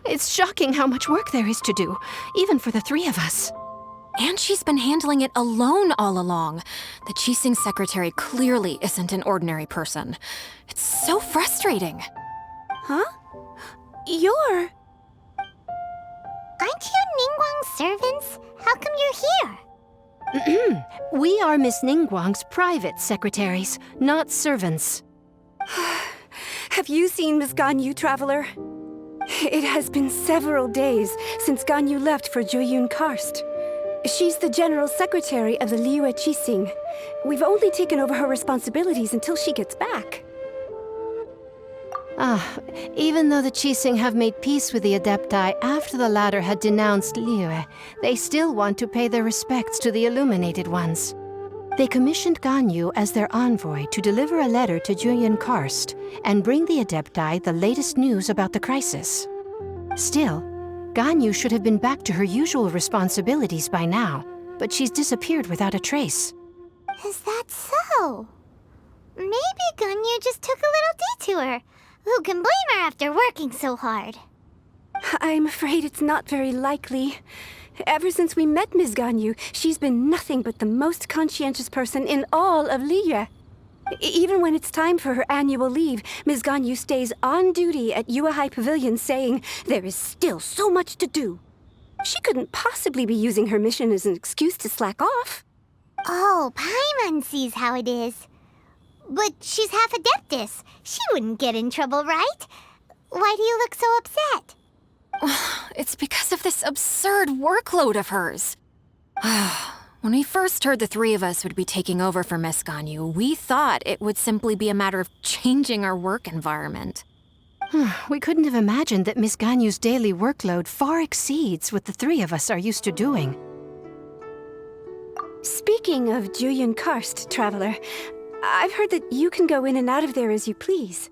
It's shocking how much work there is to do, even for the three of us. And she's been handling it alone all along. The Qixing secretary clearly isn't an ordinary person. It's so frustrating. Huh? You're... Aren't you Ningguang's servants? How come you're here? We are Miss Ningguang's private secretaries, not servants. Have you seen Miss Ganyu, Traveler? It has been several days since Ganyu left for Jueyun Karst. She's the general secretary of the Liyue Qixing. We've only taken over her responsibilities until she gets back. Even though the Qixing have made peace with the Adepti after the latter had denounced Liyue, they still want to pay their respects to the Illuminated Ones. They commissioned Ganyu as their envoy to deliver a letter to Jueyun Karst and bring the Adepti the latest news about the crisis. Still, Ganyu should have been back to her usual responsibilities by now, but she's disappeared without a trace. Is that so? Maybe Ganyu just took a little detour. Who can blame her after working so hard? I'm afraid it's not very likely. Ever since we met Ms. Ganyu, she's been nothing but the most conscientious person in all of Liyue. Even when it's time for her annual leave, Ms. Ganyu stays on duty at Yuehai Pavilion saying there is still so much to do. She couldn't possibly be using her mission as an excuse to slack off. Oh, Paimon sees how it is. But she's half Adeptus. She wouldn't get in trouble, right? Why do you look so upset? It's because of this absurd workload of hers. When we first heard the three of us would be taking over for Miss Ganyu, we thought it would simply be a matter of changing our work environment. We couldn't have imagined that Miss Ganyu's daily workload far exceeds what the three of us are used to doing. Speaking of Jueyun Karst, Traveler, I've heard that you can go in and out of there as you please.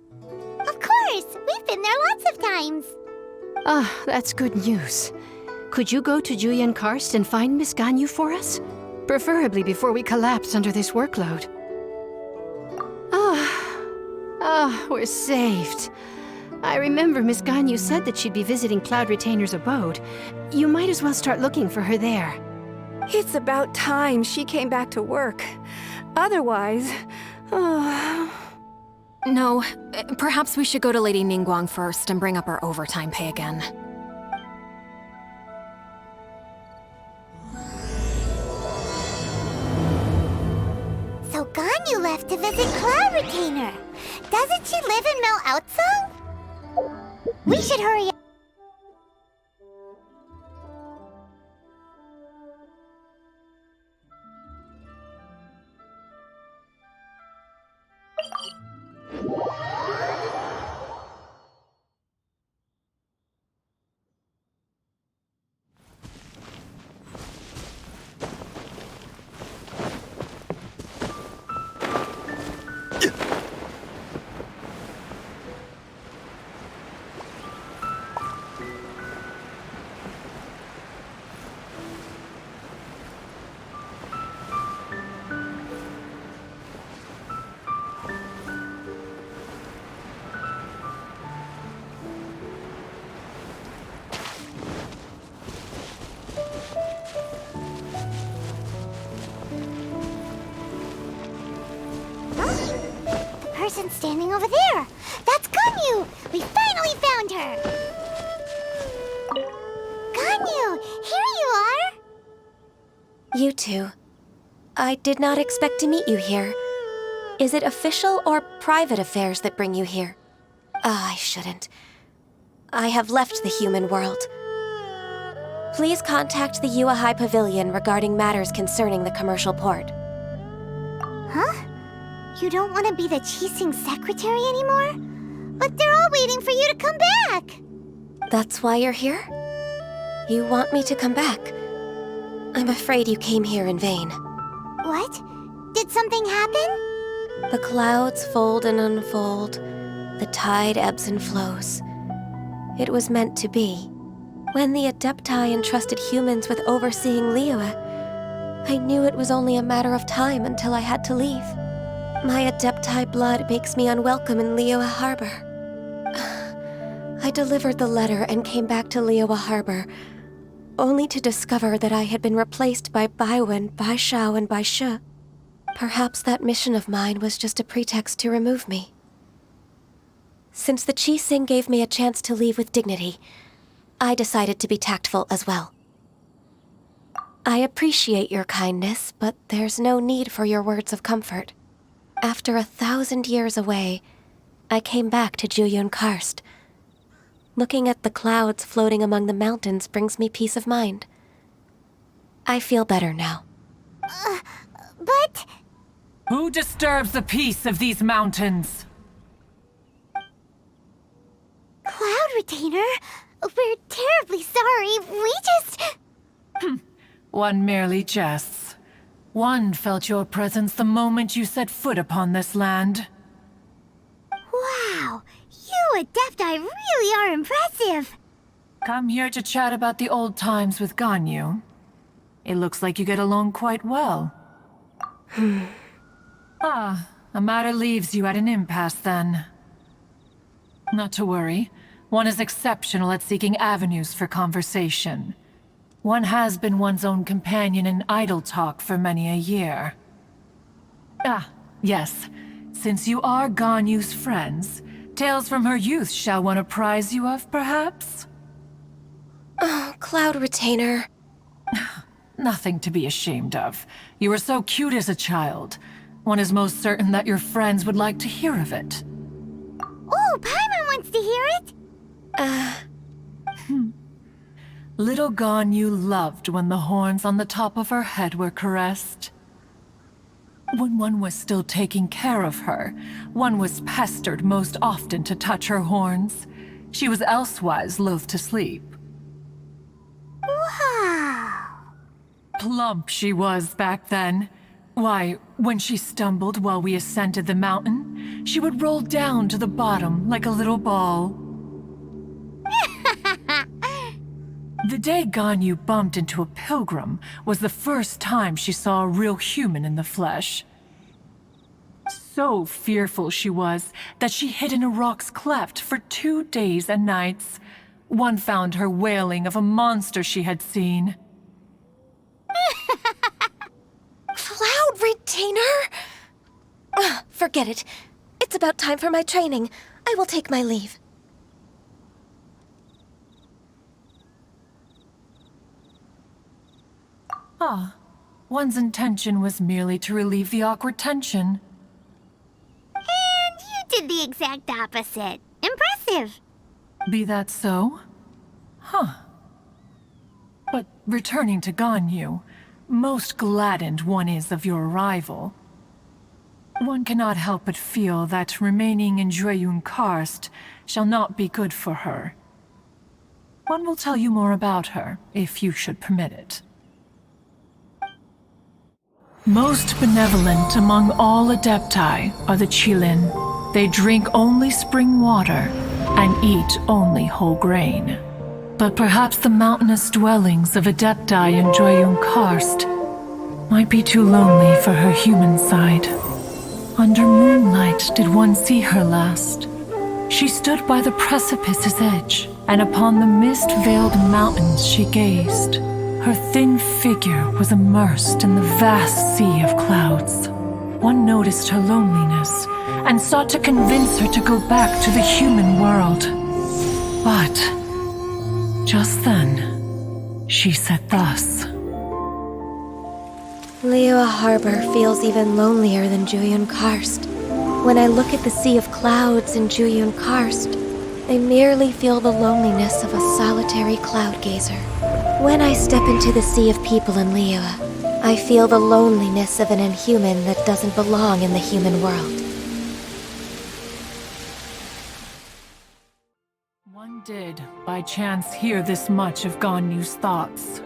Of course! We've been there lots of times. That's good news. Could you go to Jueyun Karst and find Miss Ganyu for us? Preferably before we collapse under this workload. We're saved. I remember Miss Ganyu said that she'd be visiting Cloud Retainer's abode. You might as well start looking for her there. It's about time she came back to work. Otherwise... No, perhaps we should go to Lady Ningguang first and bring up our overtime pay again. So Ganyu left to visit Cloud Retainer. Doesn't she live in Mel Outso? We should hurry up. Person standing over there. That's Ganyu! We finally found her! Ganyu, here you are! You two. I did not expect to meet you here. Is it official or private affairs that bring you here? I shouldn't. I have left the human world. Please contact the Yua High Pavilion regarding matters concerning the commercial port. Huh? You don't want to be the Qixing secretary anymore? But they're all waiting for you to come back! That's why you're here? You want me to come back? I'm afraid you came here in vain. What? Did something happen? The clouds fold and unfold. The tide ebbs and flows. It was meant to be. When the Adepti entrusted humans with overseeing Liyue, I knew it was only a matter of time until I had to leave. My Adepti blood makes me unwelcome in Liyue Harbor. I delivered the letter and came back to Liyue Harbor, only to discover that I had been replaced by Baiwen, Baishao, and Baishe. Perhaps that mission of mine was just a pretext to remove me. Since the Qixing gave me a chance to leave with dignity, I decided to be tactful as well. I appreciate your kindness, but there's no need for your words of comfort. After 1,000 years away, I came back to Jueyun Karst. Looking at the clouds floating among the mountains brings me peace of mind. I feel better now. But... Who disturbs the peace of these mountains? Cloud Retainer, we're terribly sorry. We just... One merely jests. One felt your presence the moment you set foot upon this land. Wow, you Adepti really are impressive. Come here to chat about the old times with Ganyu. It looks like you get along quite well. A matter leaves you at an impasse then. Not to worry. One is exceptional at seeking avenues for conversation. One has been one's own companion in idle talk for many a year. Yes. Since you are Ganyu's friends, tales from her youth shall one apprise you of, perhaps? Oh, Cloud Retainer. Nothing to be ashamed of. You were so cute as a child. One is most certain that your friends would like to hear of it. Oh, Paimon wants to hear it. Little Ganyu loved when the horns on the top of her head were caressed. When one was still taking care of her, one was pestered most often to touch her horns. She was elsewise loath to sleep. Wow. Plump she was back then. Why, when she stumbled while we ascended the mountain, she would roll down to the bottom like a little ball. The day Ganyu bumped into a pilgrim was the first time she saw a real human in the flesh. So fearful she was that she hid in a rock's cleft for 2 days and nights. One found her wailing of a monster she had seen. Cloud Retainer? Forget it. It's about time for my training. I will take my leave. One's intention was merely to relieve the awkward tension. And you did the exact opposite. Impressive. Be that so? But returning to Ganyu, most gladdened one is of your arrival. One cannot help but feel that remaining in Jueyun Karst shall not be good for her. One will tell you more about her, if you should permit it. Most benevolent among all Adepti are the Qilin. They drink only spring water and eat only whole grain. But perhaps the mountainous dwellings of Adepti in Jueyun Karst might be too lonely for her human side. Under moonlight did one see her last. She stood by the precipice's edge, and upon the mist-veiled mountains she gazed. Her thin figure was immersed in the vast sea of clouds. One noticed her loneliness and sought to convince her to go back to the human world. But just then, she said thus. Liyue Harbor feels even lonelier than Jueyun Karst. When I look at the sea of clouds in Juyun Karst, I merely feel the loneliness of a solitary cloud gazer. When I step into the sea of people in Liyue, I feel the loneliness of an inhuman that doesn't belong in the human world. One did, by chance, hear this much of Ganyu's thoughts.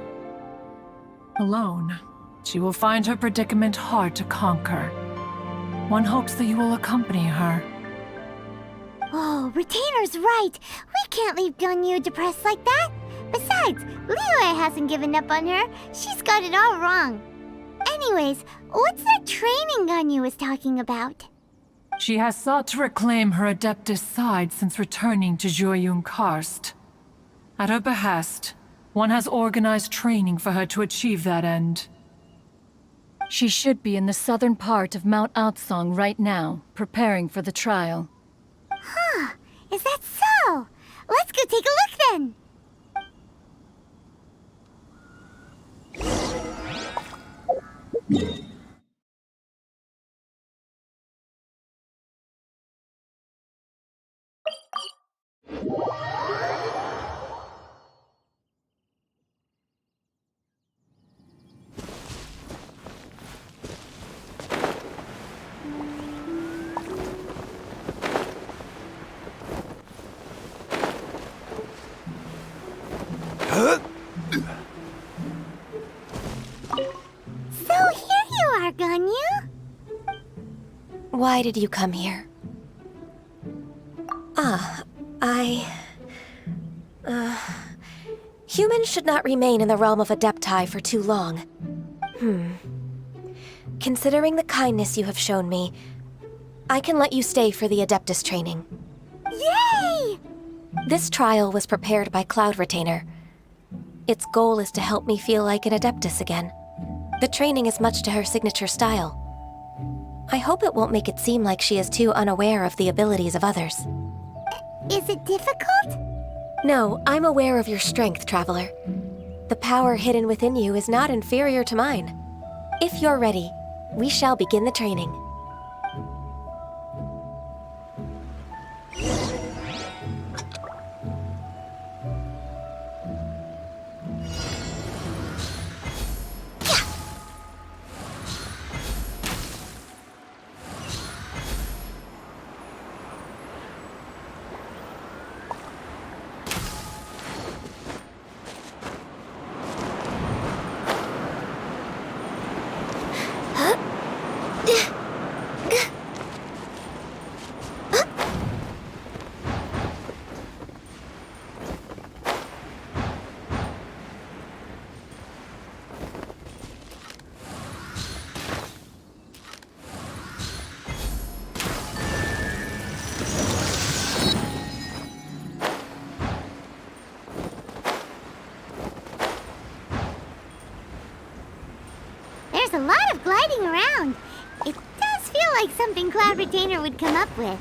Alone, she will find her predicament hard to conquer. One hopes that you will accompany her. Oh, Retainer's right. We can't leave Ganyu depressed like that. Besides, Liyue hasn't given up on her. She's got it all wrong. Anyways, what's that training Ganyu was talking about? She has sought to reclaim her Adeptus side since returning to Juyun Karst. At her behest, one has organized training for her to achieve that end. She should be in the southern part of Mount Aotsong right now, preparing for the trial. Huh, is that so? Let's go take a look then. So here you are, Ganyu. Why did you come here? Humans should not remain in the realm of Adepti for too long. Considering the kindness you have shown me, I can let you stay for the Adeptus training. Yay! This trial was prepared by Cloud Retainer. Its goal is to help me feel like an Adeptus again. The training is much to her signature style. I hope it won't make it seem like she is too unaware of the abilities of others. Is it difficult? No, I'm aware of your strength, Traveler. The power hidden within you is not inferior to mine. If you're ready, we shall begin the training. There's a lot of gliding around. It does feel like something Cloud Retainer would come up with.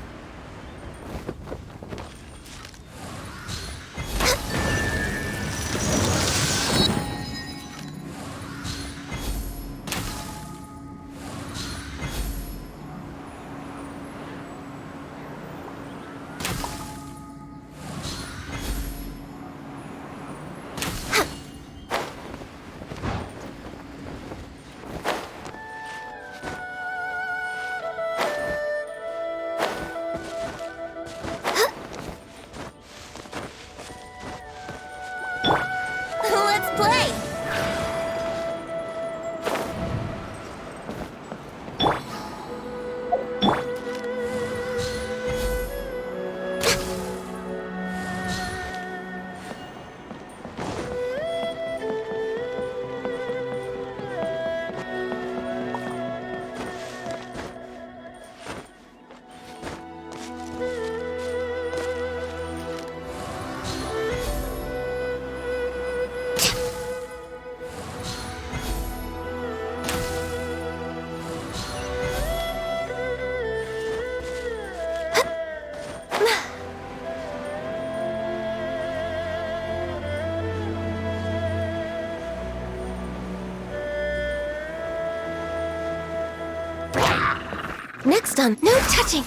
Next on no touching.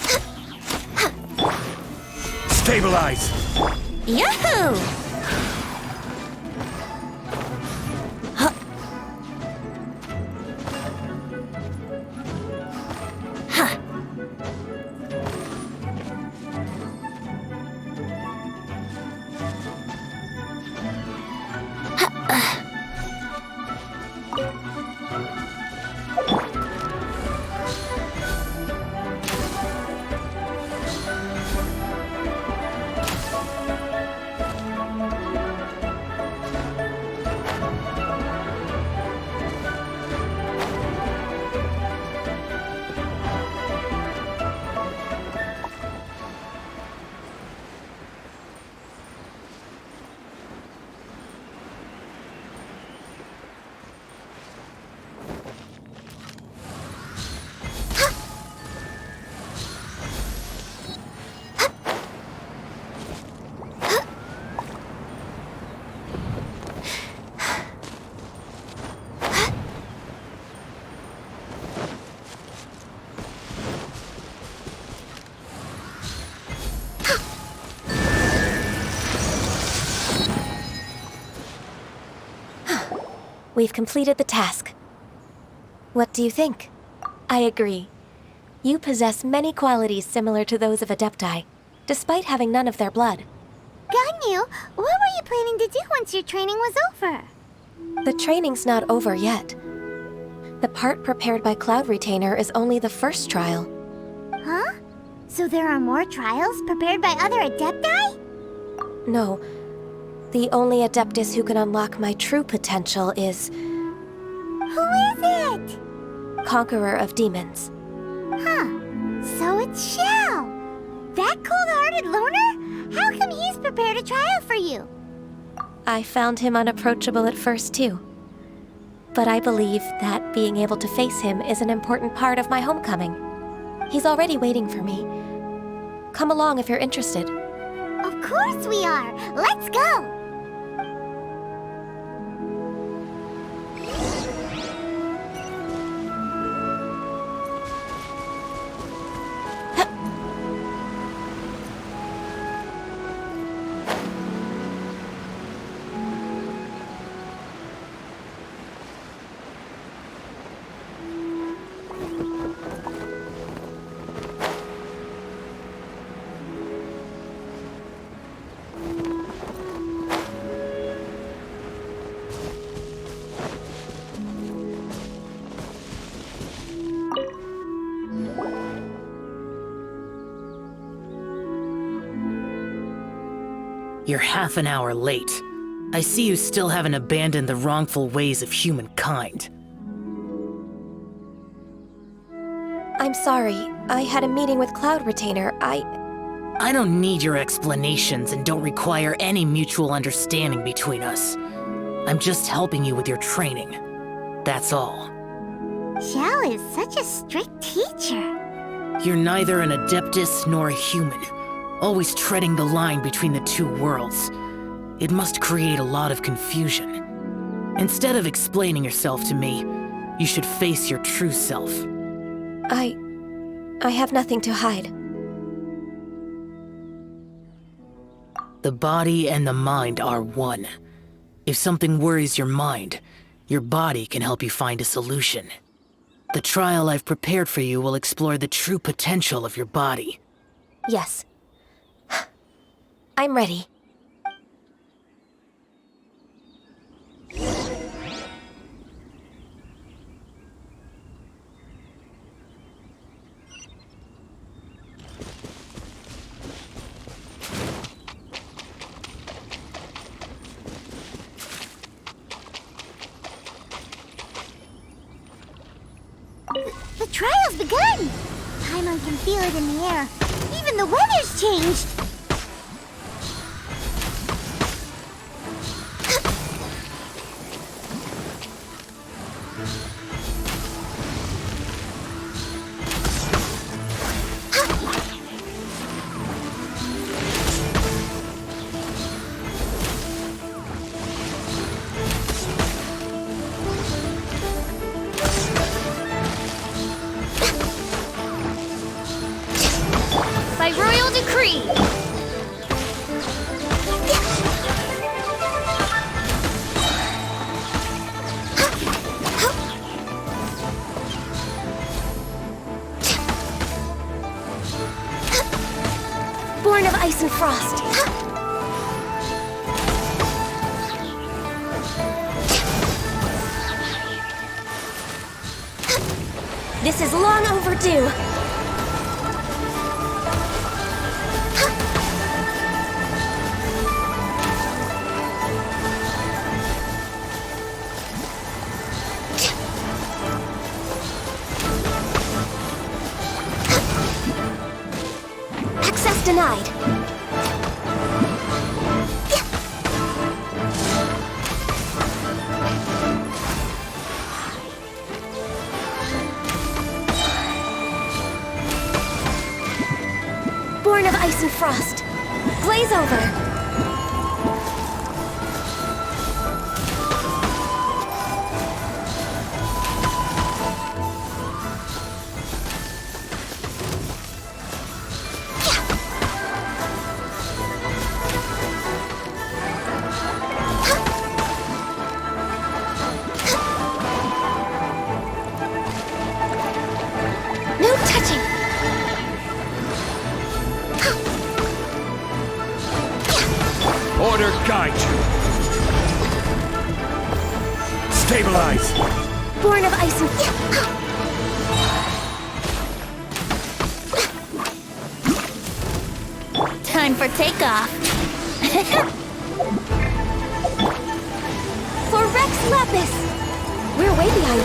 Stabilize! Yahoo! We've completed the task. What do you think? I agree. You possess many qualities similar to those of Adepti, despite having none of their blood. Ganyu, what were you planning to do once your training was over? The training's not over yet. The part prepared by Cloud Retainer is only the first trial. Huh? So there are more trials prepared by other Adepti? No. The only Adeptus who can unlock my true potential is... Who is it? Conqueror of Demons. Huh. So it's Xiao. That cold-hearted loner? How come he's prepared a trial for you? I found him unapproachable at first, too. But I believe that being able to face him is an important part of my homecoming. He's already waiting for me. Come along if you're interested. Of course we are. Let's go. You're half an hour late. I see you still haven't abandoned the wrongful ways of humankind. I'm sorry. I had a meeting with Cloud Retainer. I don't need your explanations and don't require any mutual understanding between us. I'm just helping you with your training. That's all. Xiao is such a strict teacher. You're neither an Adeptus nor a human, always treading the line between the two worlds. It must create a lot of confusion. Instead of explaining yourself to me, you should face your true self. I have nothing to hide. The body and the mind are one. If something worries your mind, your body can help you find a solution. The trial I've prepared for you will explore the true potential of your body. Yes. I'm ready. The trial's begun! Paimon can feel it in the air. Even the weather's changed! By royal decree! Born of ice and frost. This is long overdue. Access denied. Born of ice and frost. Glaze over. No touching. Order guide you. Stabilize. Born of ice and Time for takeoff. For Rex Lapis. We're way behind.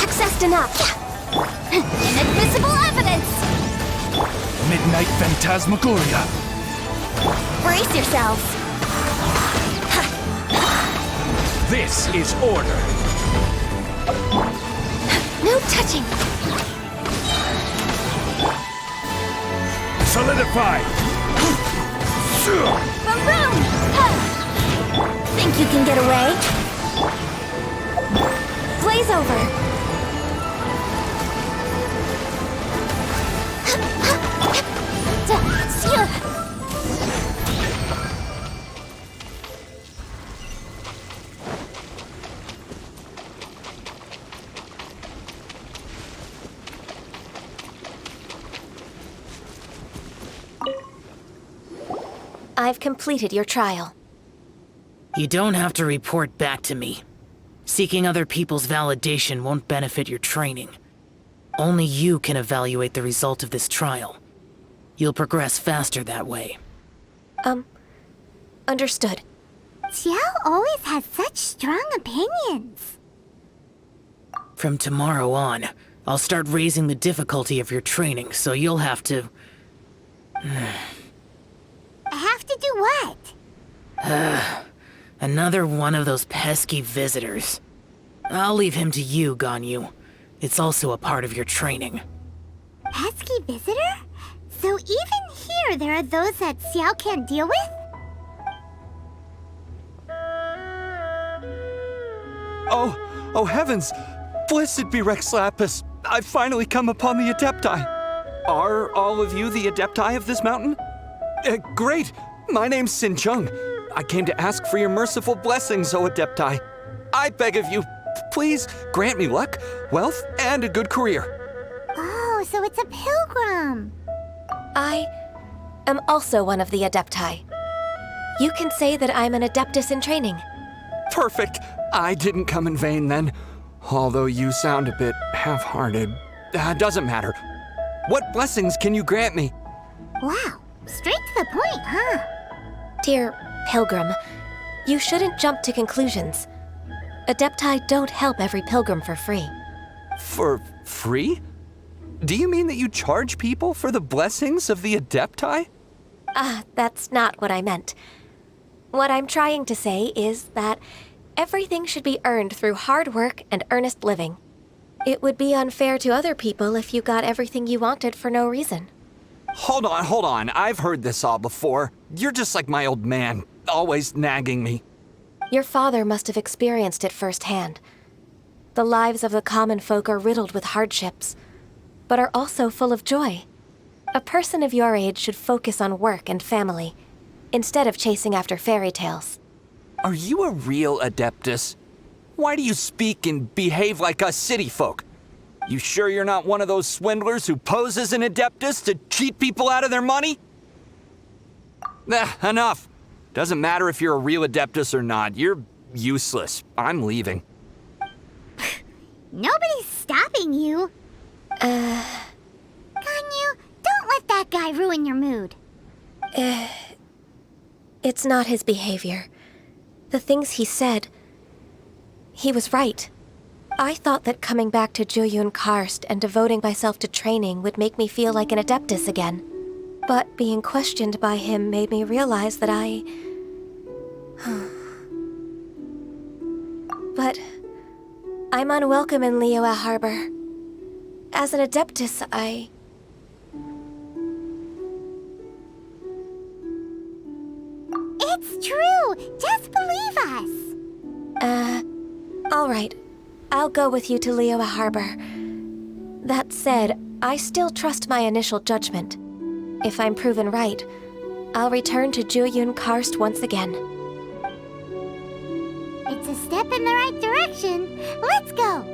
Access denied. Inadmissible evidence! Midnight Phantasmagoria. Brace yourselves. This is order. No touching. Solidify. Boom boom! Think you can get away? Glaze over. I've completed your trial. You don't have to report back to me. Seeking other people's validation won't benefit your training. Only you can evaluate the result of this trial. You'll progress faster that way. Understood. Xiao always has such strong opinions. From tomorrow on, I'll start raising the difficulty of your training, so you'll have to... Have to do what? Another one of those pesky visitors. I'll leave him to you, Ganyu. It's also a part of your training. Pesky visitor? So even here there are those that Xiao can't deal with? Oh heavens! Blessed be Rex Lapis! I've finally come upon the Adepti! Are all of you the Adepti of this mountain? Great! My name's Sin Chung. I came to ask for your merciful blessings, O Adepti. I beg of you, please grant me luck, wealth, and a good career. Oh, so it's a pilgrim. I am also one of the Adepti. You can say that I'm an Adeptus in training. Perfect! I didn't come in vain then. Although you sound a bit half-hearted. Doesn't matter. What blessings can you grant me? Wow, straight to the point, huh? Dear Pilgrim, you shouldn't jump to conclusions. Adepti don't help every pilgrim for free. For free? Do you mean that you charge people for the blessings of the Adepti? That's not what I meant. What I'm trying to say is that everything should be earned through hard work and earnest living. It would be unfair to other people if you got everything you wanted for no reason. Hold on. I've heard this all before. You're just like my old man, always nagging me. Your father must have experienced it firsthand. The lives of the common folk are riddled with hardships, but are also full of joy. A person of your age should focus on work and family, instead of chasing after fairy tales. Are you a real Adeptus? Why do you speak and behave like us city folk? You sure you're not one of those swindlers who pose as an Adeptus to cheat people out of their money? Enough. Doesn't matter if you're a real Adeptus or not. You're useless. I'm leaving. Nobody's stopping you. Ganyu, don't let that guy ruin your mood. It's not his behavior. The things he said, he was right. I thought that coming back to Jueyun Karst and devoting myself to training would make me feel like an Adeptus again. But being questioned by him made me realize that But I'm unwelcome in Liyue Harbor. As an Adeptus, It's true! Just believe us! All right. I'll go with you to Liyue Harbor. That said, I still trust my initial judgment. If I'm proven right, I'll return to Jueyun Karst once again. It's a step in the right direction. Let's go!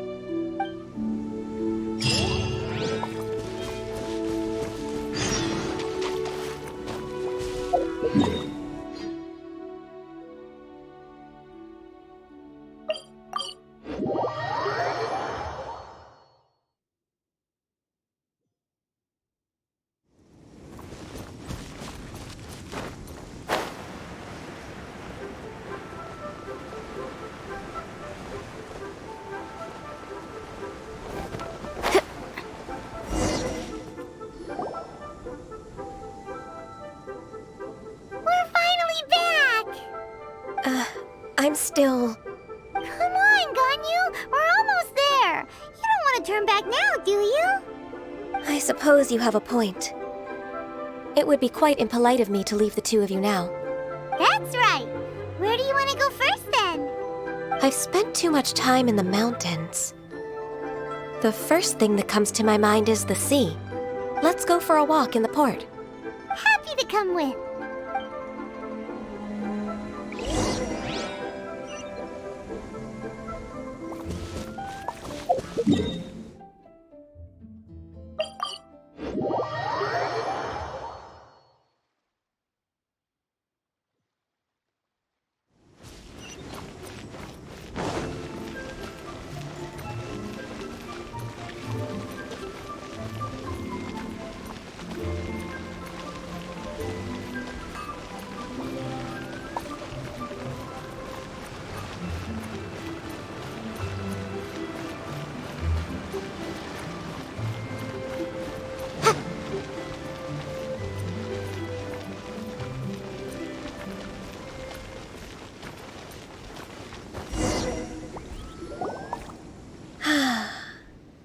I'm still... Come on, Ganyu! We're almost there! You don't want to turn back now, do you? I suppose you have a point. It would be quite impolite of me to leave the two of you now. That's right! Where do you want to go first, then? I've spent too much time in the mountains. The first thing that comes to my mind is the sea. Let's go for a walk in the port. Happy to come with.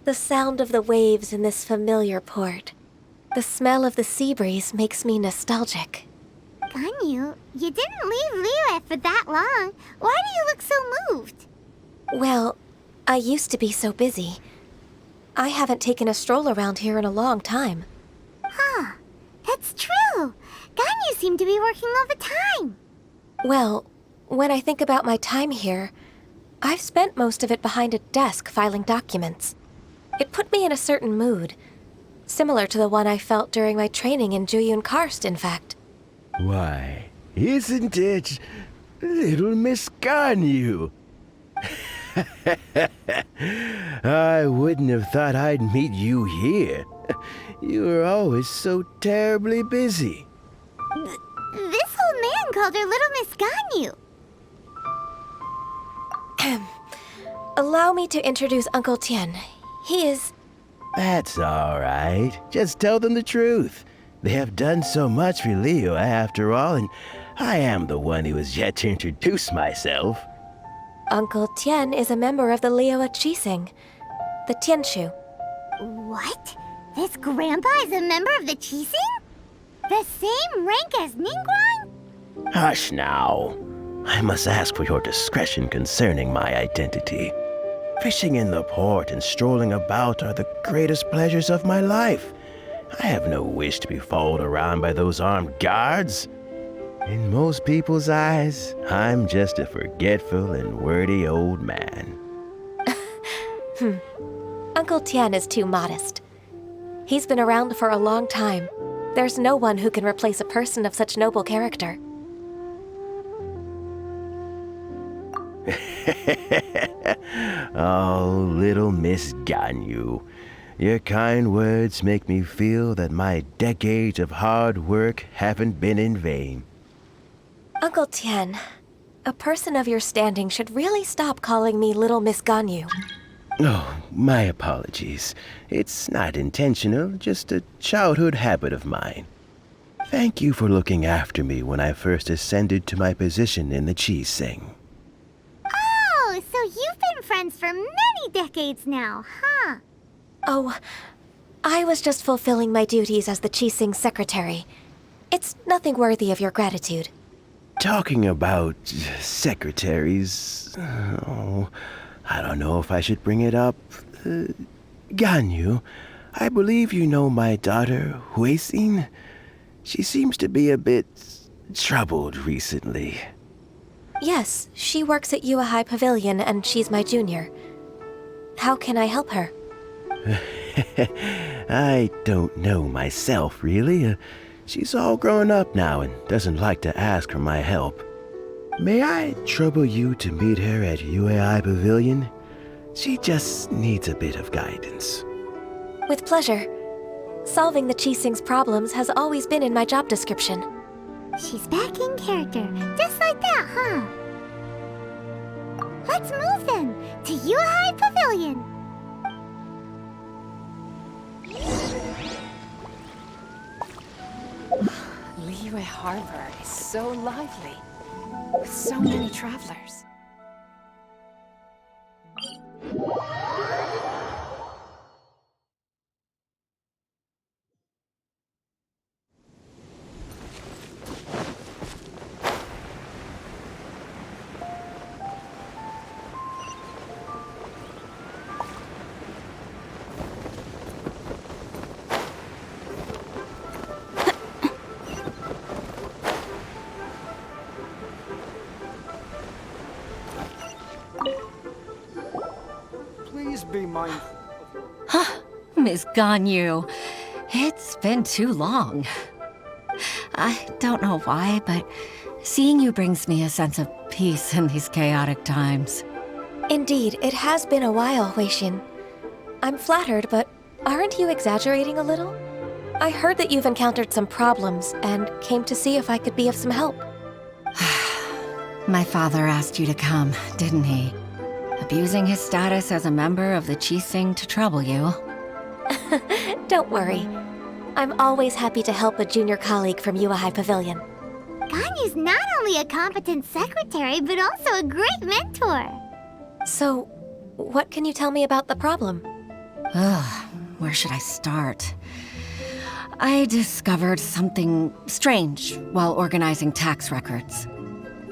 The sound of the waves in this familiar port. The smell of the sea breeze makes me nostalgic. Ganyu, you didn't leave Liyue for that long. Why do you look so moved? Well, I used to be so busy. I haven't taken a stroll around here in a long time. Huh, that's true. Ganyu seemed to be working all the time. Well, when I think about my time here, I've spent most of it behind a desk filing documents. It put me in a certain mood, similar to the one I felt during my training in Jueyun Karst, in fact. Why, isn't it little Miss Ganyu? I wouldn't have thought I'd meet you here. You were always so terribly busy. This old man called her Little Miss Ganyu. Allow me to introduce Uncle Tien. He is... That's all right. Just tell them the truth. They have done so much for Liyue after all, and I am the one who has yet to introduce myself. Uncle Tien is a member of the Liyue Qixing, the Tianshu. What? This grandpa is a member of the Qixing? The same rank as Ningguang? Hush now. I must ask for your discretion concerning my identity. Fishing in the port and strolling about are the greatest pleasures of my life. I have no wish to be followed around by those armed guards. In most people's eyes, I'm just a forgetful and wordy old man. Uncle Tian is too modest. He's been around for a long time. There's no one who can replace a person of such noble character. Oh, little Miss Ganyu. Your kind words make me feel that my decades of hard work haven't been in vain. Uncle Tian, a person of your standing should really stop calling me Little Miss Ganyu. Oh, my apologies. It's not intentional, just a childhood habit of mine. Thank you for looking after me when I first ascended to my position in the Qi-Sing. Oh, so you've been friends for many decades now, huh? Oh, I was just fulfilling my duties as the Qi-Sing secretary. It's nothing worthy of your gratitude. Talking about secretaries... Oh, I don't know if I should bring it up. Ganyu, I believe you know my daughter, Huixin. She seems to be a bit troubled recently. Yes, she works at Yua High Pavilion and she's my junior. How can I help her? I don't know myself, really. She's all grown up now and doesn't like to ask for my help. May I trouble you to meet her at UAI Pavilion? She just needs a bit of guidance. With pleasure. Solving the Qi-Sing's problems has always been in my job description. She's back in character, just like that, huh? Let's move then, to Yuhai Pavilion. Liyue Harbor is so lively, with so many travelers. Please be mindful. Miss Ganyu, it's been too long. I don't know why, but seeing you brings me a sense of peace in these chaotic times. Indeed, it has been a while, Huixin. I'm flattered, but aren't you exaggerating a little? I heard that you've encountered some problems and came to see if I could be of some help. My father asked you to come, didn't he? Abusing his status as a member of the Qi-Sing to trouble you. Don't worry. I'm always happy to help a junior colleague from Yua High Pavilion. Ganyu's not only a competent secretary, but also a great mentor. So, what can you tell me about the problem? Where should I start? I discovered something strange while organizing tax records.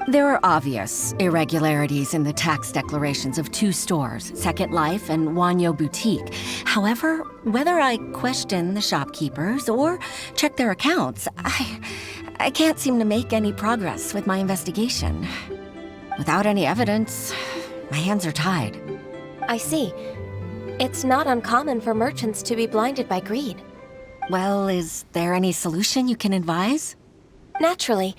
There are obvious irregularities in the tax declarations of two stores, Second Life and Wanyo Boutique. However, whether I question the shopkeepers or check their accounts, I can't seem to make any progress with my investigation. Without any evidence, my hands are tied. I see. It's not uncommon for merchants to be blinded by greed. Well, is there any solution you can advise? Naturally.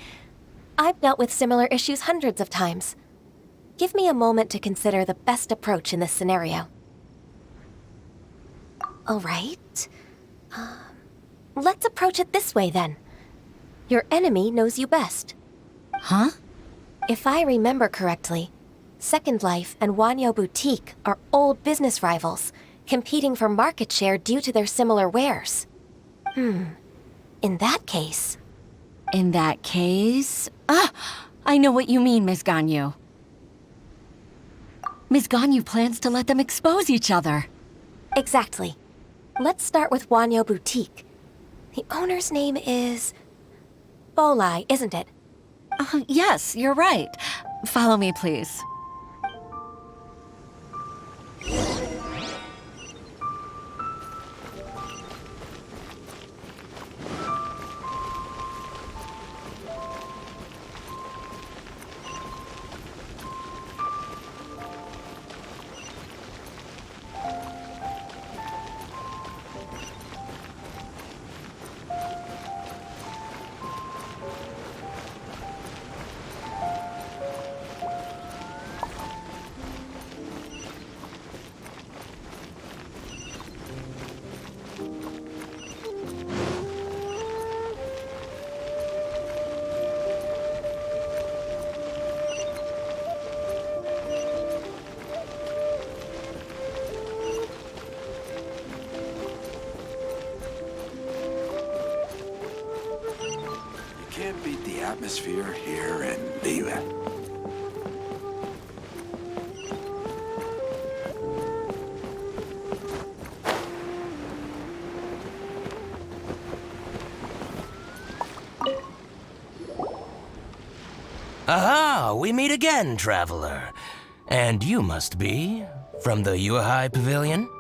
I've dealt with similar issues hundreds of times. Give me a moment to consider the best approach in this scenario. All right. Let's approach it this way, then. Your enemy knows you best. Huh? If I remember correctly, Second Life and Wanyo Boutique are old business rivals, competing for market share due to their similar wares. In that case... In that case... I know what you mean, Miss Ganyu. Miss Ganyu plans to let them expose each other. Exactly. Let's start with Wanyo Boutique. The owner's name is... Bolai, isn't it? Yes, you're right. Follow me, please. can't beat the atmosphere here in Liyue. Aha! We meet again, traveler. And you must be from the Yuehai Pavilion?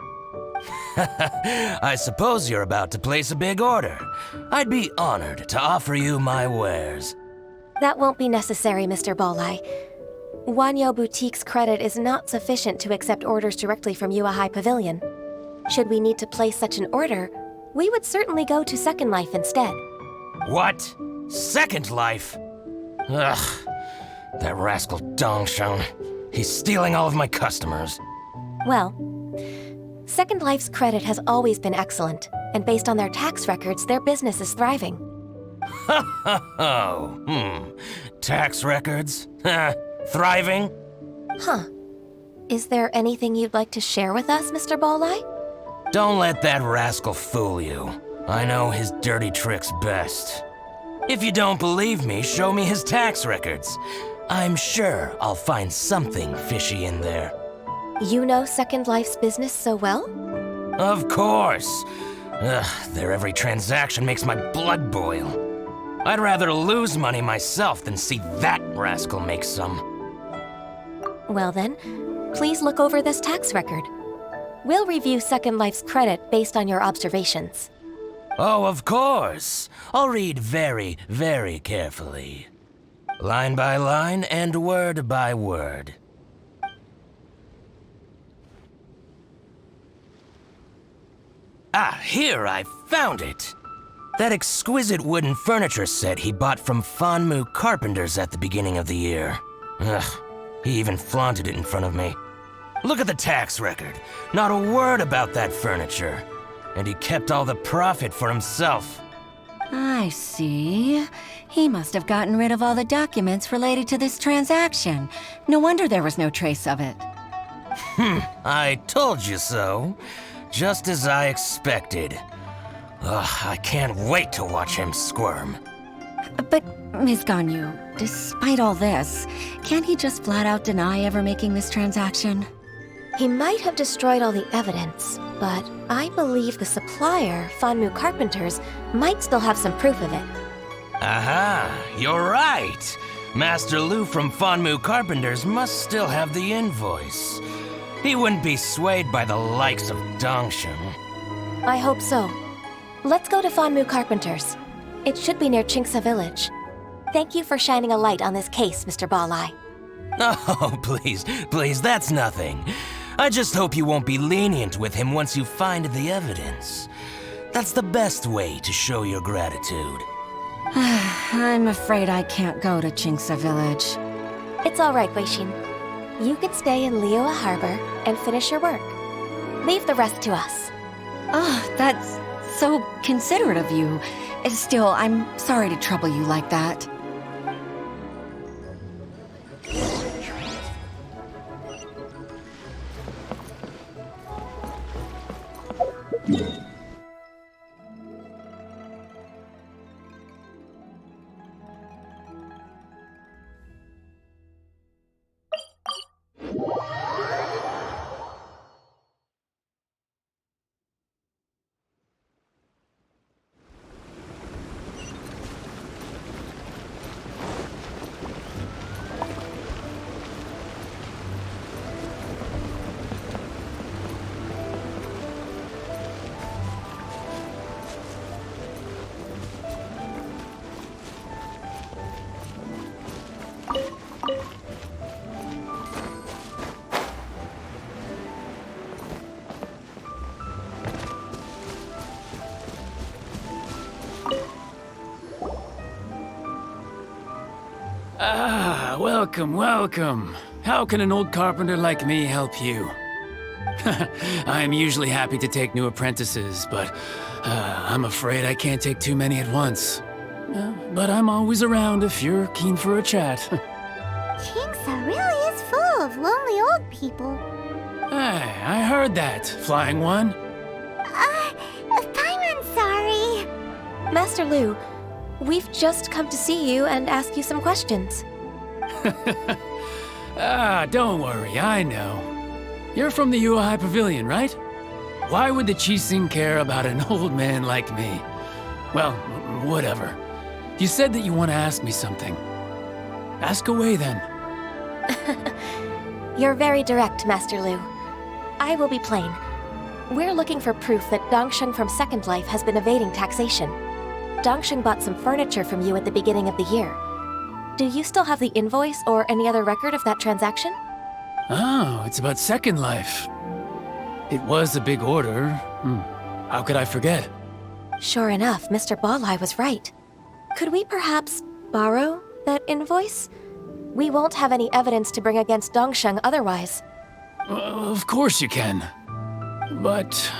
I suppose you're about to place a big order. I'd be honored to offer you my wares. That won't be necessary, Mr. Bolai. Wanyo Boutique's credit is not sufficient to accept orders directly from Yuehai Pavilion. Should we need to place such an order, we would certainly go to Second Life instead. What? Second Life? Ugh. That rascal Dongsheng. He's stealing all of my customers. Well, Second Life's credit has always been excellent, and based on their tax records, their business is thriving. Tax records? Thriving? Huh. Is there anything you'd like to share with us, Mr. Bolai? Don't let that rascal fool you. I know his dirty tricks best. If you don't believe me, show me his tax records. I'm sure I'll find something fishy in there. You know Second Life's business so well? Of course. Their every transaction makes my blood boil. I'd rather lose money myself than see that rascal make some. Well then, please look over this tax record. We'll review Second Life's credit based on your observations. Oh, of course. I'll read very, very carefully. Line by line and word by word. Ah, here, I found it. That exquisite wooden furniture set he bought from Fanmu Carpenters at the beginning of the year. Ugh, he even flaunted it in front of me. Look at the tax record. Not a word about that furniture. And he kept all the profit for himself. I see. He must have gotten rid of all the documents related to this transaction. No wonder there was no trace of it. I told you so. Just as I expected. Ugh, I can't wait to watch him squirm. But, Ms. Ganyu, despite all this, can't he just flat out deny ever making this transaction? He might have destroyed all the evidence, but I believe the supplier, Fanmu Carpenters, might still have some proof of it. Aha, you're right. Master Lu from Fanmu Carpenters must still have the invoice. He wouldn't be swayed by the likes of Dongsheng. I hope so. Let's go to Fanmu Carpenters. It should be near Chingsa Village. Thank you for shining a light on this case, Mr. Balai. Oh, please, that's nothing. I just hope you won't be lenient with him once you find the evidence. That's the best way to show your gratitude. I'm afraid I can't go to Chingsa Village. It's all right, Weishin. You can stay in Liyue Harbor and finish your work. Leave the rest to us. Oh, that's so considerate of you. Still, I'm sorry to trouble you like that. Ah, welcome. How can an old carpenter like me help you? I am usually happy to take new apprentices, but I'm afraid I can't take too many at once. But I'm always around if you're keen for a chat. Chingsa really is full of lonely old people. Hey, I heard that, Flying One. Paimon, sorry. Master Lu, We've just come to see you and ask you some questions. Don't worry, I know. You're from the Yuehai Pavilion, right? Why would the Qixing care about an old man like me? Well, whatever. You said that you want to ask me something. Ask away, then. You're very direct, Master Lu. I will be plain. We're looking for proof that Dongsheng from Second Life has been evading taxation. Dongsheng bought some furniture from you at the beginning of the year. Do you still have the invoice or any other record of that transaction? Oh, it's about Second Life. It was a big order. How could I forget? Sure enough, Mr. Balai was right. Could we perhaps borrow that invoice? We won't have any evidence to bring against Dongsheng otherwise. Of course you can. But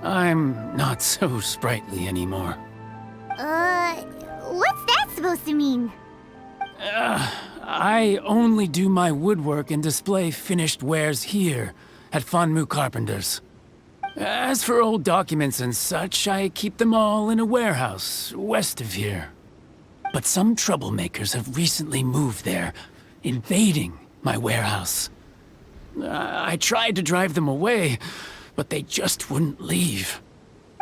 I'm not so sprightly anymore. What's that supposed to mean? I only do my woodwork and display finished wares here at Fanmu Carpenter's. As for old documents and such, I keep them all in a warehouse west of here. But some troublemakers have recently moved there, invading my warehouse. I tried to drive them away, but they just wouldn't leave.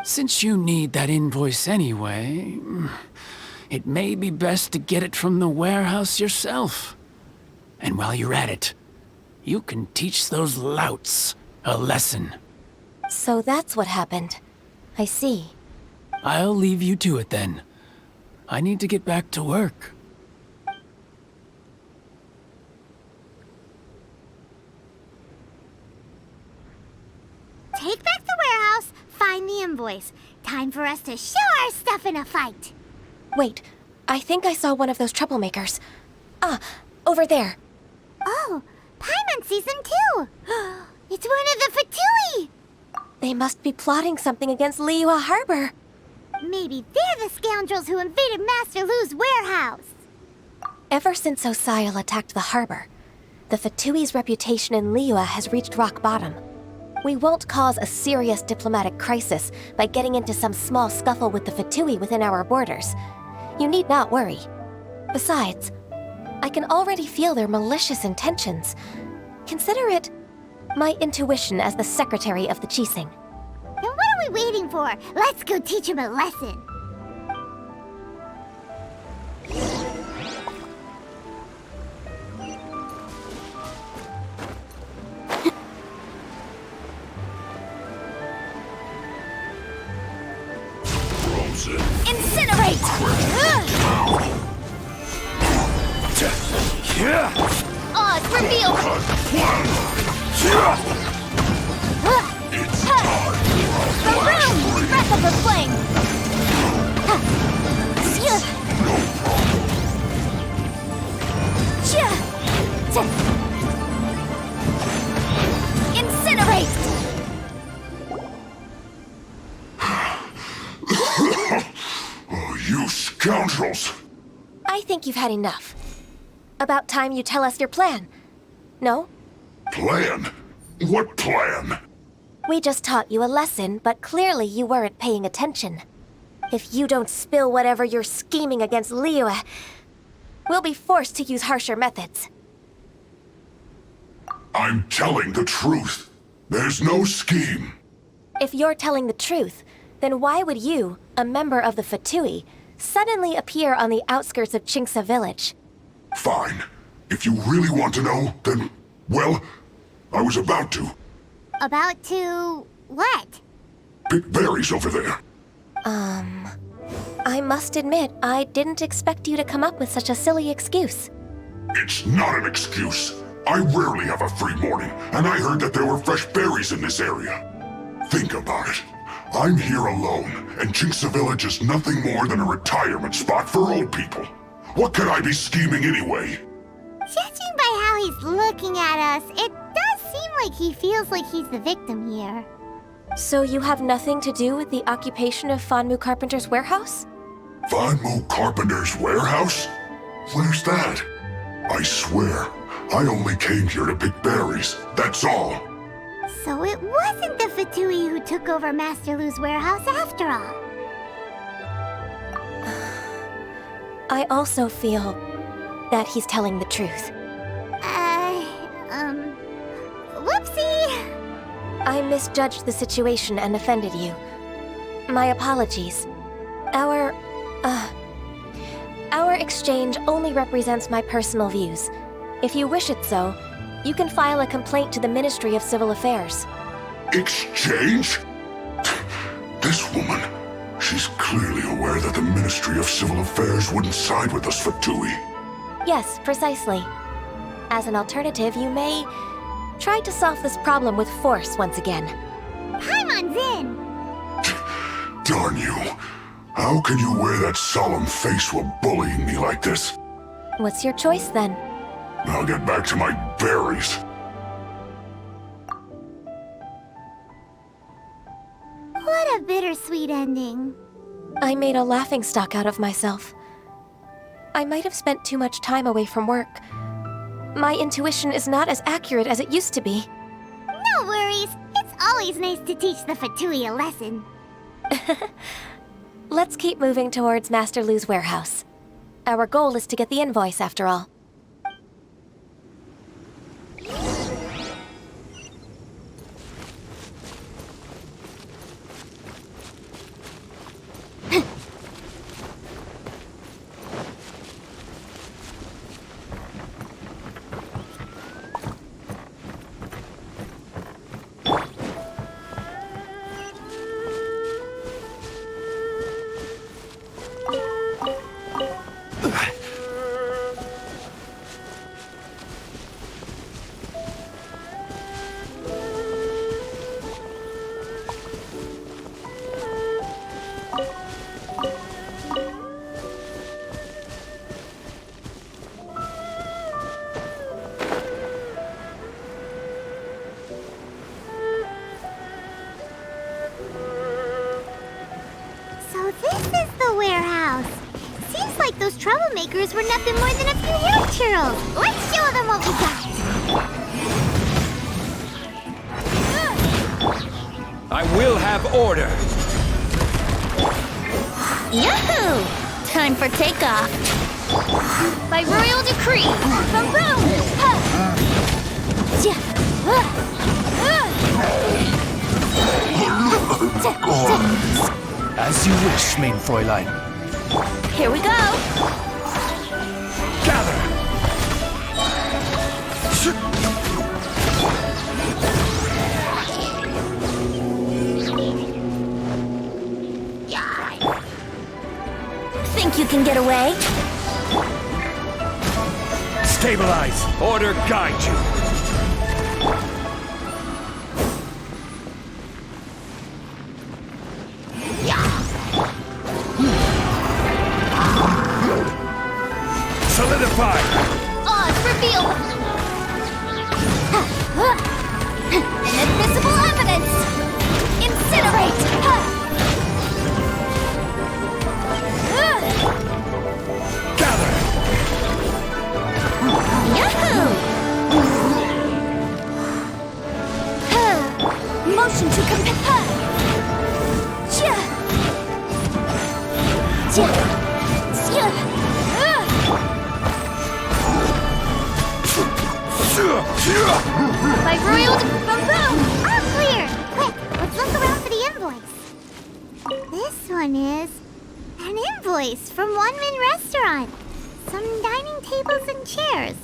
Since you need that invoice anyway, it may be best to get it from the warehouse yourself. And while you're at it, you can teach those louts a lesson. So that's what happened. I see. I'll leave you to it then. I need to get back to work. Take back the warehouse, find the invoice. Time for us to show our stuff in a fight. Wait, I think I saw one of those troublemakers. Ah, over there. Oh, Paimon sees them too. It's one of the Fatui. They must be plotting something against Liyue Harbor. Maybe they're the scoundrels who invaded Master Lu's warehouse. Ever since Osial attacked the harbor, the Fatui's reputation in Liyue has reached rock bottom. We won't cause a serious diplomatic crisis by getting into some small scuffle with the Fatui within our borders. You need not worry. Besides, I can already feel their malicious intentions. Consider it my intuition as the secretary of the Qixing. Then what are we waiting for? Let's go teach him a lesson. Incinerate! Oz, reveal! Baroom! Breath of the flame! Incinerate! You scoundrels! I think you've had enough. About time you tell us your plan. No? Plan? What plan? We just taught you a lesson, but clearly you weren't paying attention. If you don't spill whatever you're scheming against Liyue, we'll be forced to use harsher methods. I'm telling the truth. There's no scheme. If you're telling the truth, then why would you, a member of the Fatui, suddenly appear on the outskirts of Qingce village? Fine. If you really want to know, then, well, I was about to. About to... what? Pick berries over there. I must admit, I didn't expect you to come up with such a silly excuse. It's not an excuse. I rarely have a free morning, and I heard that there were fresh berries in this area. Think about it. I'm here alone, and Qingce Village is nothing more than a retirement spot for old people. What could I be scheming anyway? Judging by how he's looking at us, it does seem like he feels like he's the victim here. So you have nothing to do with the occupation of Fanmu Carpenter's warehouse? Fanmu Carpenter's warehouse? Where's that? I swear, I only came here to pick berries, that's all. So it wasn't the Fatui who took over Master Lu's warehouse after all. I also feel that he's telling the truth. Whoopsie! I misjudged the situation and offended you. My apologies. Our exchange only represents my personal views. If you wish it so, you can file a complaint to the Ministry of Civil Affairs. Exchange? This woman, she's clearly aware that the Ministry of Civil Affairs wouldn't side with us, Fatui. Yes, precisely. As an alternative, you may try to solve this problem with force once again. Paimon's in! Darn you. How can you wear that solemn face while bullying me like this? What's your choice then? I'll get back to my berries. What a bittersweet ending. I made a laughingstock out of myself. I might have spent too much time away from work. My intuition is not as accurate as it used to be. No worries. It's always nice to teach the Fatui a lesson. Let's keep moving towards Master Lu's warehouse. Our goal is to get the invoice, after all. So this is the warehouse. Seems like those troublemakers were nothing more than a few hair churls. Let's show them what we got. I will have order. Yahoo! Time for takeoff. By royal decree. Boom boom! As you wish, main Fräulein. Here we go. Gather! Think you can get away? Stabilize! Order guide you! Solidify! Oz revealed! Inadmissible evidence! Incinerate! Gather! Yahoo! Motion to compare. By royal boom boom! All clear! Quick, let's look around for the invoice. This one is an invoice from One Min Restaurant. Some dining tables and chairs.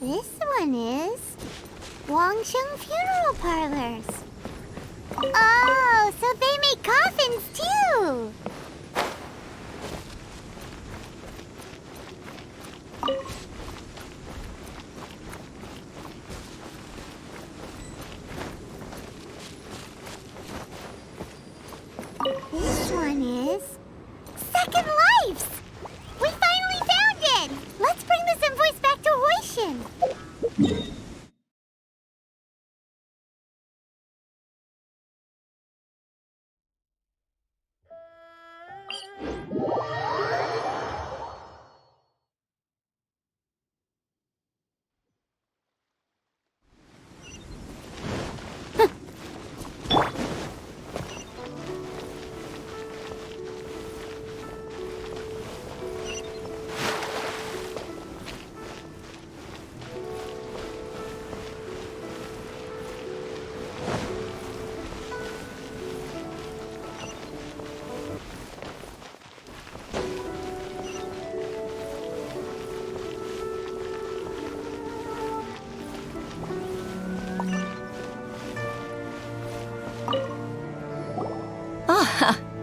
This one is Wangsheng Funeral Parlors. Oh, so they make coffins too! This one is Second Lives! We finally found it! Let's bring this invoice back to Hoishin!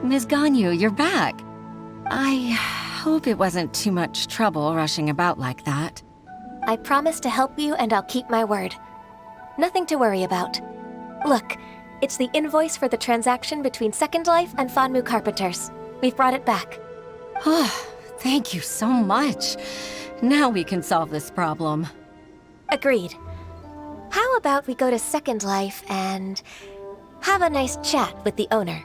Ms. Ganyu, you're back. I hope it wasn't too much trouble rushing about like that. I promise to help you and I'll keep my word. Nothing to worry about. Look, it's the invoice for the transaction between Second Life and Fanmu Carpenters. We've brought it back. Oh, thank you so much. Now we can solve this problem. Agreed. How about we go to Second Life and have a nice chat with the owner?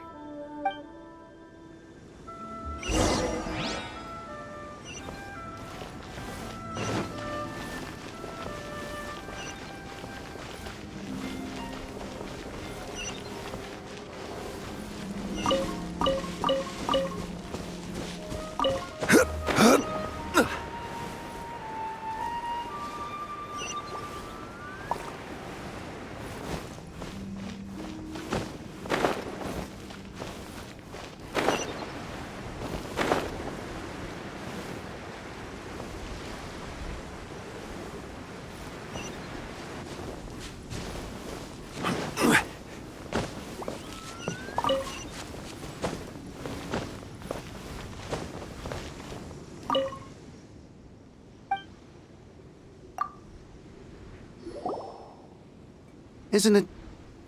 Isn't it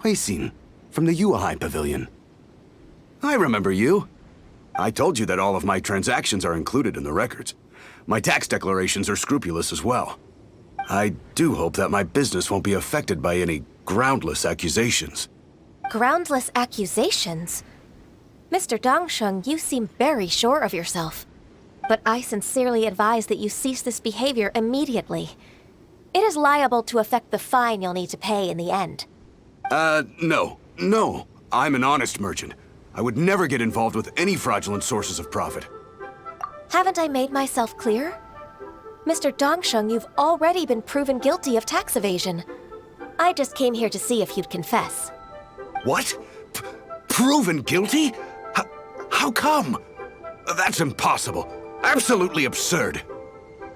Huixin from the Yuehai Pavilion? I remember you. I told you that all of my transactions are included in the records. My tax declarations are scrupulous as well. I do hope that my business won't be affected by any groundless accusations. Groundless accusations? Mr. Dongsheng, you seem very sure of yourself. But I sincerely advise that you cease this behavior immediately. It is liable to affect the fine you'll need to pay in the end. No. I'm an honest merchant. I would never get involved with any fraudulent sources of profit. Haven't I made myself clear? Mr. Dongsheng, you've already been proven guilty of tax evasion. I just came here to see if you'd confess. What? Proven guilty? How come? That's impossible. Absolutely absurd.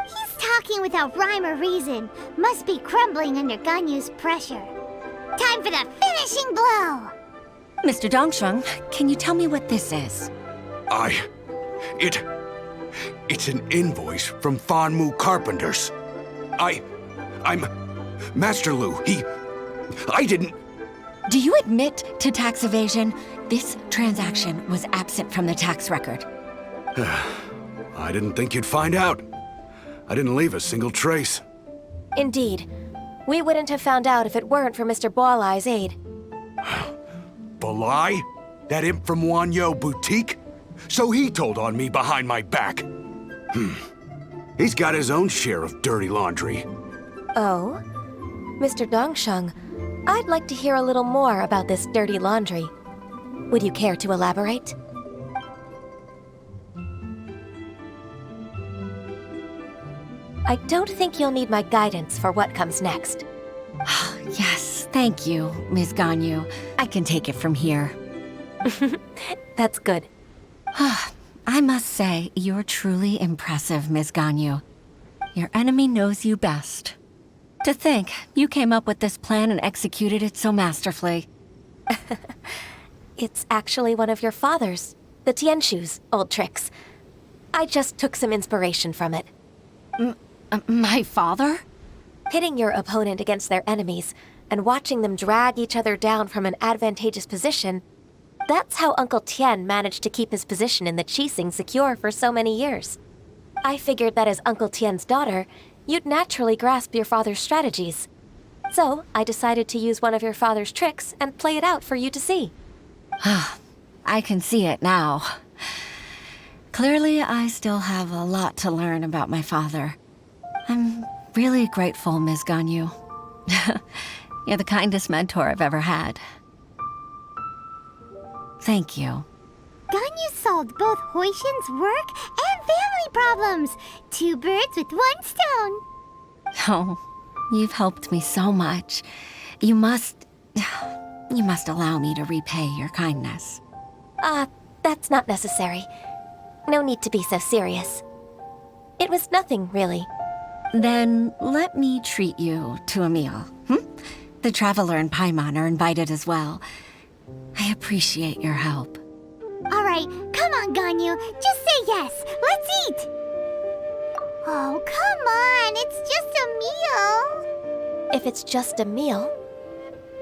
He's talking without rhyme or reason. Must be crumbling under Ganyu's pressure. Time for the finishing blow! Mr. Dongsheng, can you tell me what this is? It's an invoice from Fanmu Carpenters. I'm Master Lu. I didn't... Do you admit to tax evasion? This transaction was absent from the tax record. I didn't think you'd find out. I didn't leave a single trace. Indeed. We wouldn't have found out if it weren't for Mr. Boalai's aid. Balai? That imp from Wanyo Boutique? So he told on me behind my back. He's got his own share of dirty laundry. Oh? Mr. Dongsheng, I'd like to hear a little more about this dirty laundry. Would you care to elaborate? I don't think you'll need my guidance for what comes next. Yes, thank you, Ms. Ganyu. I can take it from here. That's good. I must say, you're truly impressive, Ms. Ganyu. Your enemy knows you best. To think, you came up with this plan and executed it so masterfully. It's actually one of your father's, the Tianshu's, old tricks. I just took some inspiration from it. My father? Pitting your opponent against their enemies and watching them drag each other down from an advantageous position, that's how Uncle Tian managed to keep his position in the Qixing secure for so many years. I figured that as Uncle Tian's daughter, you'd naturally grasp your father's strategies. So I decided to use one of your father's tricks and play it out for you to see. I can see it now. Clearly, I still have a lot to learn about my father. I'm really grateful, Ms. Ganyu. You're the kindest mentor I've ever had. Thank you. Ganyu solved both Huixin's work and family problems. 2 birds with 1 stone. Oh, you've helped me so much. You must allow me to repay your kindness. That's not necessary. No need to be so serious. It was nothing, really. Then let me treat you to a meal. The Traveler and Paimon are invited as well. I appreciate your help. Alright, come on, Ganyu. Just say yes. Let's eat! Oh, come on. It's just a meal. If it's just a meal,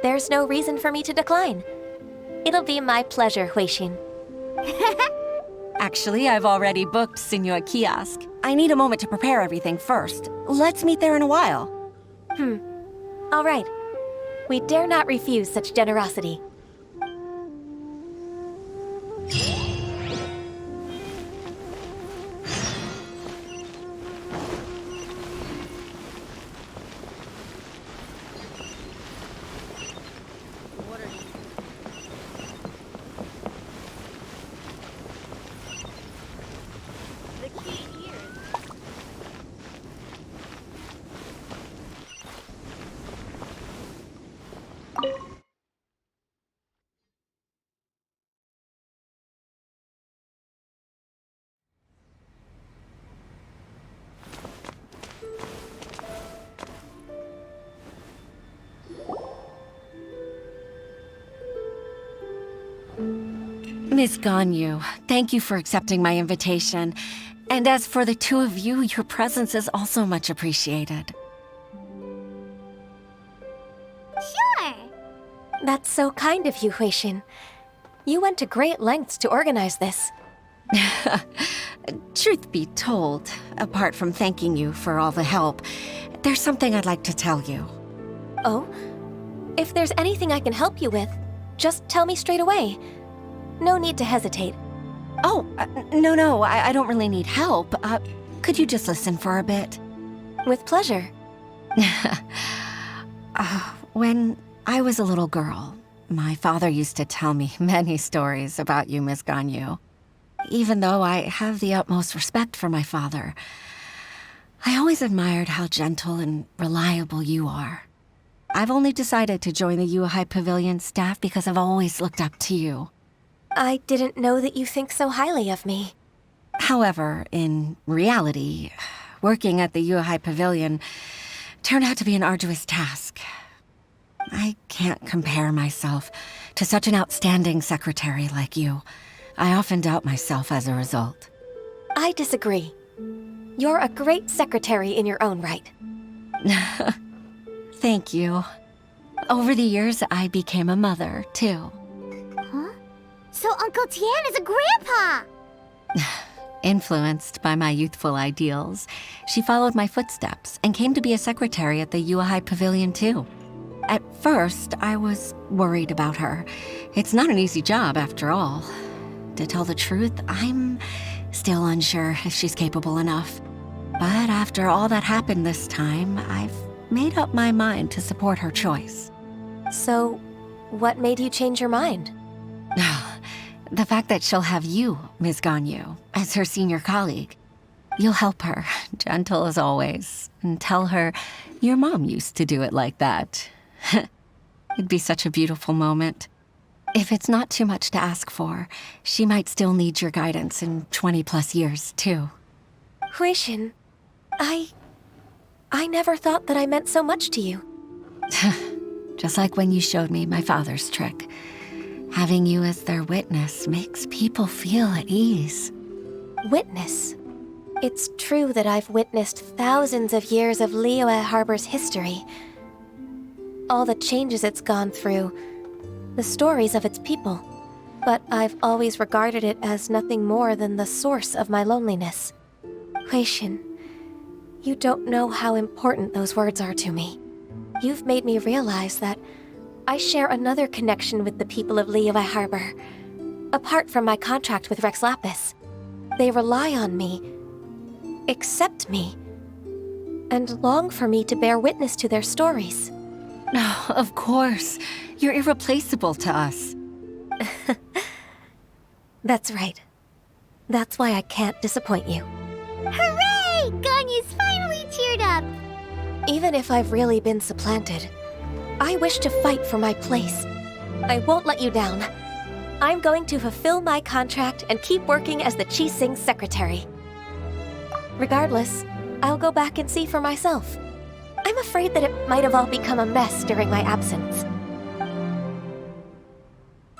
there's no reason for me to decline. It'll be my pleasure, Huixin. Actually, I've already booked Senor Kiosk. I need a moment to prepare everything first. Let's meet there in a while. All right. We dare not refuse such generosity. Miss Ganyu, thank you for accepting my invitation. And as for the two of you, your presence is also much appreciated. Sure. That's so kind of you, Huixin. You went to great lengths to organize this. Truth be told, apart from thanking you for all the help, there's something I'd like to tell you. Oh? If there's anything I can help you with, just tell me straight away. No need to hesitate. Oh, no, I don't really need help. Could you just listen for a bit? With pleasure. When I was a little girl, my father used to tell me many stories about you, Miss Ganyu. Even though I have the utmost respect for my father, I always admired how gentle and reliable you are. I've only decided to join the Yuhai Pavilion staff because I've always looked up to you. I didn't know that you think so highly of me. However, in reality, working at the Yuhai Pavilion turned out to be an arduous task. I can't compare myself to such an outstanding secretary like you. I often doubt myself as a result. I disagree. You're a great secretary in your own right. Thank you. Over the years, I became a mother, too. Huh? So Uncle Tian is a grandpa! Influenced by my youthful ideals, she followed my footsteps and came to be a secretary at the Yuhai Pavilion, too. At first, I was worried about her. It's not an easy job, after all. To tell the truth, I'm still unsure if she's capable enough. But after all that happened this time, I've made up my mind to support her choice. So, what made you change your mind? The fact that she'll have you, Ms. Ganyu, as her senior colleague. You'll help her, gentle as always, and tell her your mom used to do it like that. It'd be such a beautiful moment. If it's not too much to ask for, she might still need your guidance in 20+ years, too. Huixin, I never thought that I meant so much to you. Just like when you showed me my father's trick. Having you as their witness makes people feel at ease. Witness? It's true that I've witnessed thousands of years of Liyue Harbor's history. All the changes it's gone through, the stories of its people. But I've always regarded it as nothing more than the source of my loneliness. Huixin, you don't know how important those words are to me. You've made me realize that I share another connection with the people of Liyue Harbor. Apart from my contract with Rex Lapis, they rely on me, accept me, and long for me to bear witness to their stories. Oh, of course. You're irreplaceable to us. That's right. That's why I can't disappoint you. Hooray! Ganyu's finally cheered up! Even if I've really been supplanted, I wish to fight for my place. I won't let you down. I'm going to fulfill my contract and keep working as the Qixing secretary. Regardless, I'll go back and see for myself. I'm afraid that it might have all become a mess during my absence.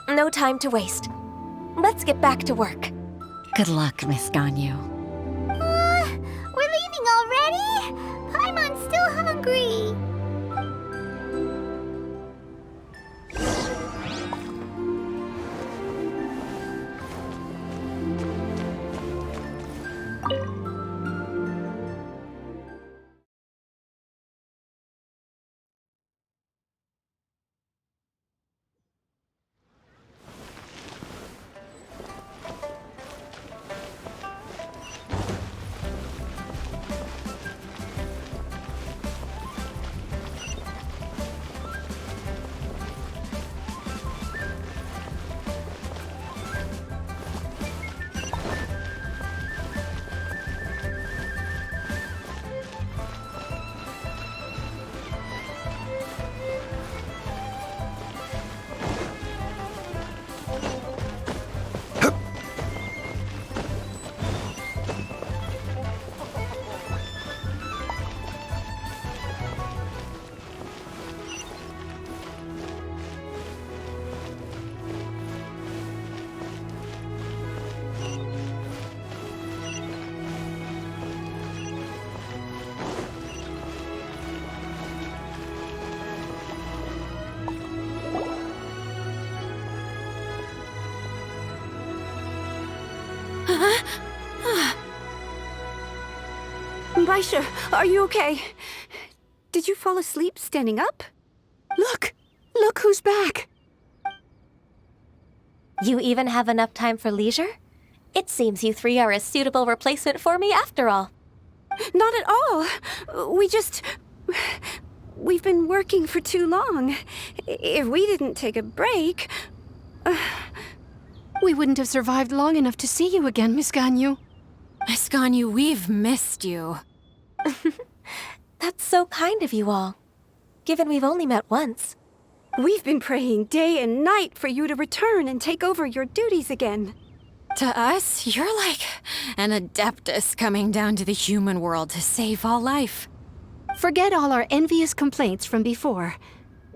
No time to waste. Let's get back to work. Good luck, Miss Ganyu. We're leaving already? Paimon's still hungry. Baisha, are you okay? Did you fall asleep standing up? Look! Look who's back! You even have enough time for leisure? It seems you three are a suitable replacement for me after all. Not at all. We've been working for too long. If we didn't take a break... We wouldn't have survived long enough to see you again, Miss Ganyu. Miss Ganyu, we've missed you. That's so kind of you all, given we've only met once. We've been praying day and night for you to return and take over your duties again. To us, you're like an adeptus coming down to the human world to save all life. Forget all our envious complaints from before.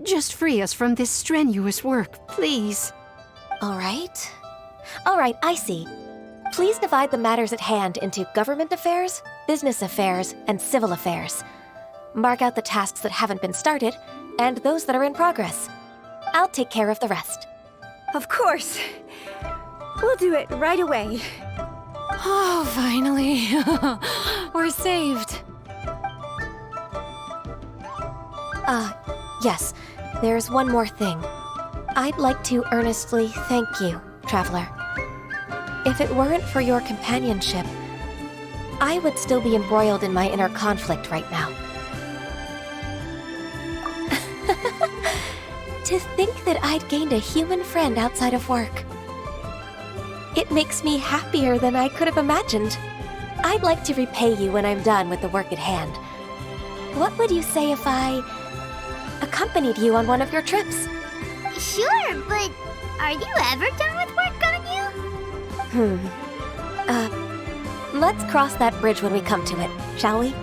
Just free us from this strenuous work, please. All right. All right, I see. Please divide the matters at hand into government affairs, business affairs, and civil affairs. Mark out the tasks that haven't been started, and those that are in progress. I'll take care of the rest. Of course. We'll do it right away. Oh, finally. We're saved. Yes. There's one more thing. I'd like to earnestly thank you, Traveler. If it weren't for your companionship, I would still be embroiled in my inner conflict right now. To think that I'd gained a human friend outside of work. It makes me happier than I could have imagined. I'd like to repay you when I'm done with the work at hand. What would you say if I accompanied you on one of your trips? Sure, but are you ever done with work, Ganyu? Let's cross that bridge when we come to it, shall we?